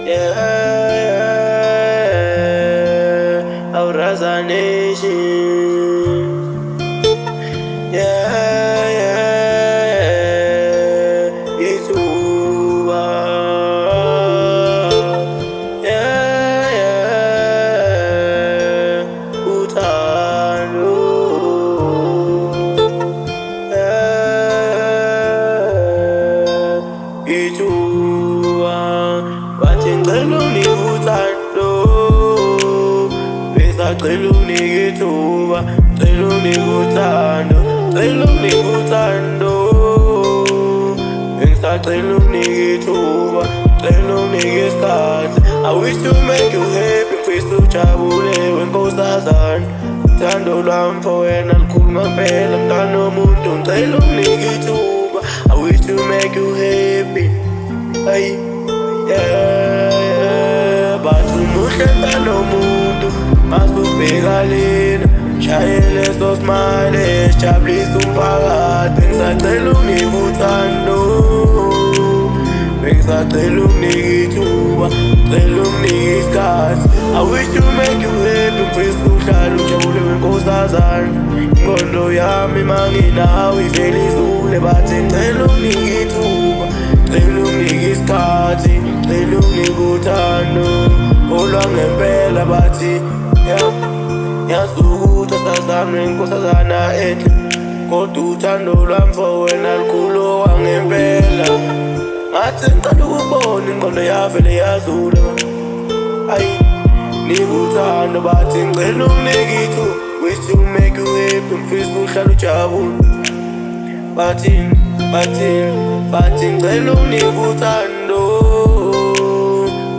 yeah, our Raza Nation, yeah, it's over, Utano, it's over, ngicela unike bese ngicela unike ithuba, ngicela unike uthando, ngicela unike uthando, bengisacela unike ithuba, ngicela unike isikhathi. I wish to make you happy, ngifisa ujabule wenkosazana. Uthando lwami for wena lukhulu ngempela, mntwana womuntu, ngicela unike ithuba. I wish to make you happy, hey, yeah, bathi umuhle mntwana womuntu, masubheka lena, shayele so smile, sijabulisa umphakathi. Bengisacela unike uthando, bengisacela unike ithuba, ngicela unike isikhathi. I wish to make you happy, ngifisa uhlale ujabule wenkosazana. Ingqondo yami manginawe ivele izule, bathi ngicela unike ithuba, ngicela unike isikhathi, ngicela unike uthando olwangempela. Bathi ngiyasuka sazana wenkosazana enhle, kodwa uthando lwami for wena lukhulu wangempela. Ngathi ngicela ukubona ingqondo yavele yazula, ayi nika uthando. Bathi ngicela unike ithuba, wish to make you happy, ngifisa uhlale ujabule. Bathi ngicela unike uthando,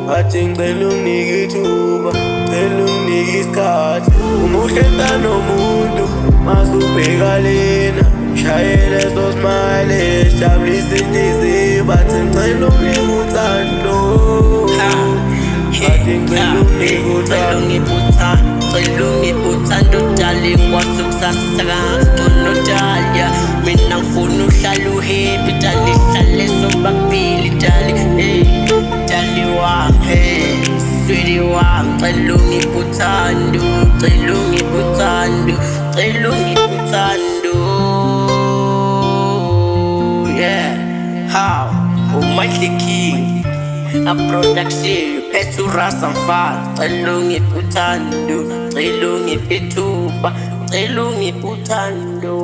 bathi ngicela unike ithuba, ngicela unike isikhathi. Umuhle mntwana womuntu, masubheka lena, shayele so smile, sijabulisa inhliziyo. Bathi ngicela unike uthando, bathi ngicela unike uthando, uthando darling, wasukusasaka ngcono dalya. Mina ngifuna uhlale uhappy dali, hlale sobabili dali, dali wami, sweetie wami. Ngicela ungiphe uthando, ngicela ungiphe uthando, ngicela ungiphe uthando, yeah. How uMahle King a production, Pethu Rasamfal. Ngicela ungiphe uthando, ngicela ungiphe ithuba, ngicela ungiphe uthando.